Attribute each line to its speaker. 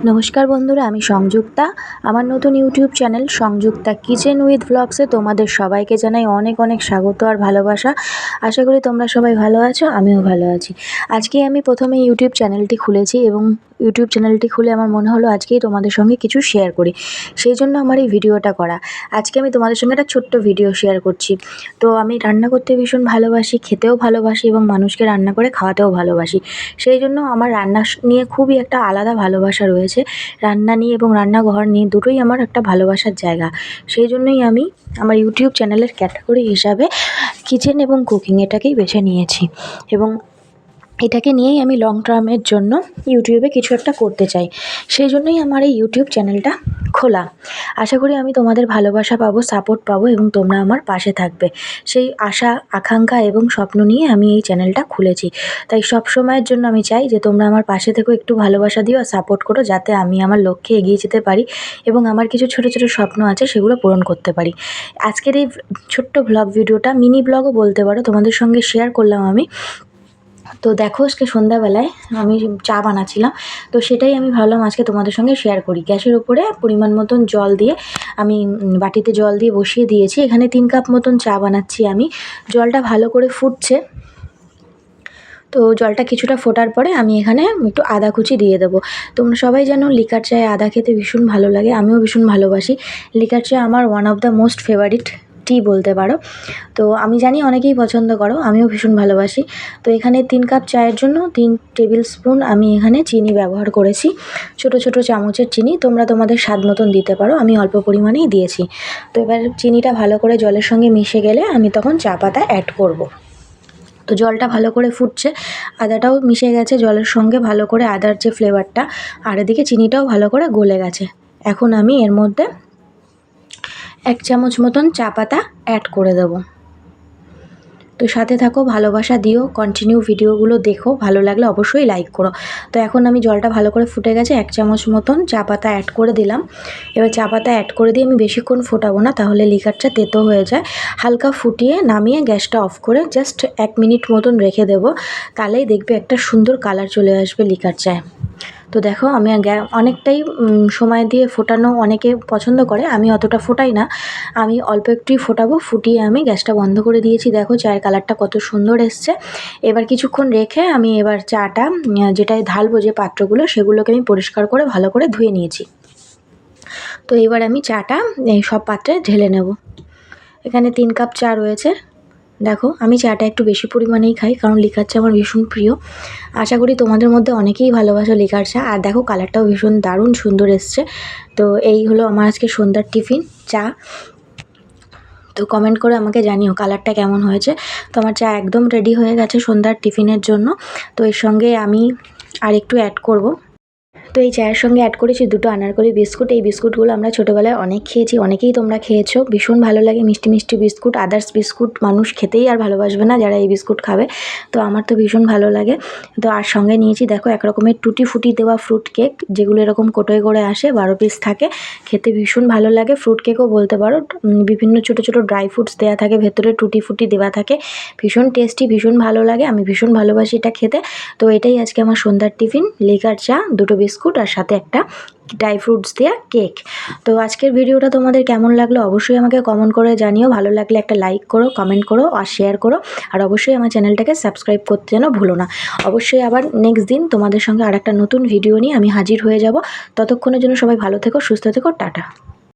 Speaker 1: নমস্কার বন্ধুরা, আমি সংযুক্তা। আমার নতুন YouTube channel Sanjukta kitchen with ব্লগসে তোমাদের সবাইকে জানাই অনেক অনেক স্বাগত আর ভালোবাসা। আশা করি তোমরা সবাই ভালো আছো, আমিও ভালো আছি। আজকে আমি প্রথমে ইউটিউব চ্যানেলটি খুলেছি এবং ইউটিউব চ্যানেলটি খুলে আমার মনে হলো আজকেই তোমাদের সঙ্গে কিছু শেয়ার করি, সেই জন্য আমার এই ভিডিওটা করা। আজকে আমি তোমাদের সঙ্গে একটা ছোট্ট ভিডিও শেয়ার করছি। তো আমি রান্না করতে ভীষণ ভালোবাসি, খেতেও ভালোবাসি এবং মানুষকে রান্না করে খাওয়াতেও ভালোবাসি। সেই জন্য আমার রান্না নিয়ে খুবই একটা আলাদা ভালোবাসা রয়েছে। রান্না নিয়ে এবং রান্নাঘর নিয়ে দুটোই আমার একটা ভালোবাসার জায়গা। সেই জন্যই আমি আমার ইউটিউব চ্যানেলের ক্যাটাগরি হিসাবে কিচেন এবং কুকিং এটাকেই বেছে নিয়েছি এবং এটাকে নিয়েই আমি লং টার্মের জন্য ইউটিউবে কিছু একটা করতে চাই। সেই জন্যই আমার এই ইউটিউব চ্যানেলটা খোলা। আশা করি আমি তোমাদের ভালোবাসা পাবো, সাপোর্ট পাবো এবং তোমরা আমার পাশে থাকবে। সেই আশা, আকাঙ্ক্ষা এবং স্বপ্ন নিয়ে আমি এই চ্যানেলটা খুলেছি। তাই সব সময়ের জন্য আমি চাই যে তোমরা আমার পাশে থেকো, একটু ভালোবাসা দিও আর সাপোর্ট করো, যাতে আমি আমার লক্ষ্যে এগিয়ে যেতে পারি এবং আমার কিছু ছোট ছোট স্বপ্ন আছে সেগুলো পূরণ করতে পারি। আজকের এই ছোট্ট ব্লগ ভিডিওটা, মিনি ব্লগও বলতে পারো, তোমাদের সঙ্গে শেয়ার করলাম আমি। তো দেখো, আজকে সন্ধ্যাবেলায় আমি চা বানাচ্ছিলাম, তো সেটাই আমি ভাবলাম আজকে তোমাদের সঙ্গে শেয়ার করি। গ্যাসের উপরে পরিমাণ মতন জল দিয়ে আমি বাটিতে জল দিয়ে বসিয়ে দিয়েছি। এখানে 3 কাপ মতন চা বানাচ্ছি আমি। জলটা ভালো করে ফুটছে। তো জলটা কিছুটা ফোটার পরে আমি এখানে একটু আদা কুচি দিয়ে দেবো। তোমরা সবাই জানো লিকার চায়ে আদা খেতে ভীষণ ভালো লাগে, আমিও ভীষণ ভালোবাসি। লিকার চা আমার one of the most favourite tea বলতে পারো। তো আমি জানি অনেকেই পছন্দ করো, আমিও ভীষণ ভালোবাসি। তো এখানে 3 কাপ চায়ের জন্য 3 টেবিল স্পুন আমি এখানে চিনি ব্যবহার করেছি। ছোট ছোট চামচের চিনি, তোমরা তোমাদের স্বাদ মতন দিতে পারো, আমি অল্প পরিমাণেই দিয়েছি। তো এবার চিনিটা ভালো করে জলের সঙ্গে মিশে গেলে আমি তখন চা পাতা অ্যাড করব। তো জলটা ভালো করে ফুটছে, আদাটাও মিশে গেছে জলের সঙ্গে ভালো করে, আদার যে ফ্লেভারটা, আর এদিকে চিনিটাও ভালো করে গলে গেছে। এখন আমি এর মধ্যে 1 চামচ মতন চা পাতা অ্যাড করে দেবো। তো সাথে থাকো, ভালোবাসা দিও, কন্টিনিউ ভিডিওগুলো দেখো, ভালো লাগলে অবশ্যই লাইক করো। তো এখন আমি জলটা ভালো করে ফুটে গেছে, 1 চামচ মতন চা পাতা অ্যাড করে দিলাম। এবার চা পাতা অ্যাড করে দিয়ে আমি বেশিক্ষণ ফোটাবো না, তাহলে লিকারটা তেতো হয়ে যায়। হালকা ফুটিয়ে নামিয়ে গ্যাসটা অফ করে জাস্ট 1 মিনিট মতন রেখে দেবো। তাহলেই দেখবে একটা সুন্দর কালার চলে আসবে লিকার চায়। তো দেখো, আমি অনেকটাই সময় দিয়ে ফোটানো অনেকে পছন্দ করে, আমি অতটা ফোটাই না, আমি অল্প একটুই ফোটাবো। ফুটিয়ে আমি গ্যাসটা বন্ধ করে দিয়েছি। দেখো চায়ের কালারটা কত সুন্দর এসছে। এবার কিছুক্ষণ রেখে আমি এবার চাটা যেটায় ঢালবো, যে পাত্রগুলো, সেগুলোকে আমি পরিষ্কার করে ভালো করে ধুয়ে নিয়েছি। তো এবার আমি চাটা এই সব পাত্রে ঢেলে নেব। এখানে 3 কাপ চা রয়েছে। দেখো, আমি চাটা একটু বেশি পরিমাণেই খাই, কারণ লিকার চা আমার ভীষণ প্রিয়। আশা করি তোমাদের মধ্যে অনেকেই ভালোবাসো লিকার চা। আর দেখো, কালারটাও ভীষণ দারুণ সুন্দর এসছে। তো এই হলো আমার আজকে সন্ধ্যার টিফিন, চা। তো কমেন্ট করে আমাকে জানিও কালারটা কেমন হয়েছে। তো আমার চা একদম রেডি হয়ে গেছে সন্ধ্যার টিফিনের জন্য। তো এর সঙ্গে আমি আর একটু অ্যাড করব। তো এই চায়ের সঙ্গে অ্যাড করেছি 2টো আনারকলি বিস্কুট। এই বিস্কুটগুলো আমরা ছোটোবেলায় অনেক খেয়েছি, অনেকেই তোমরা খেয়েছো। ভীষণ ভালো লাগে মিষ্টি মিষ্টি বিস্কুট। আদার্স বিস্কুট মানুষ খেতেই আর ভালোবাসবে না যারা এই বিস্কুট খাবে। তো আমার তো ভীষণ ভালো লাগে। তো আর সঙ্গে নিয়েছি দেখো 1 রকমের টুটি ফুটি দেওয়া ফ্রুট কেক, যেগুলো এরকম কোটোয় করে আসে, 12 পিস থাকে। খেতে ভীষণ ভালো লাগে, ফ্রুট কেকও বলতে পারো। বিভিন্ন ছোটো ছোটো ড্রাই ফ্রুটস দেওয়া থাকে, ভেতরে টুটি ফুটি দেওয়া থাকে। ভীষণ টেস্টি, ভীষণ ভালো লাগে, আমি ভীষণ ভালোবাসি এটা খেতে। তো এটাই আজকে আমার সন্ধ্যার টিফিন, লিকার চা, 2টো বিস্কুট আর সাথে একটা ড্রাই ফ্রুটস দেওয়া কেক। তো আজকের ভিডিওটা তোমাদের কেমন লাগলো অবশ্যই আমাকে কমেন্ট করে জানিও। ভালো লাগলে একটা লাইক করো, কমেন্ট করো আর শেয়ার করো। আর অবশ্যই আমার চ্যানেলটাকে সাবস্ক্রাইব করতে যেন ভুলো না। অবশ্যই আবার নেক্সট দিন তোমাদের সঙ্গে আরেকটা নতুন ভিডিও নিয়ে আমি হাজির হয়ে যাব। ততক্ষণের জন্য সবাই ভালো থেকো, সুস্থ থেকো, টাটা।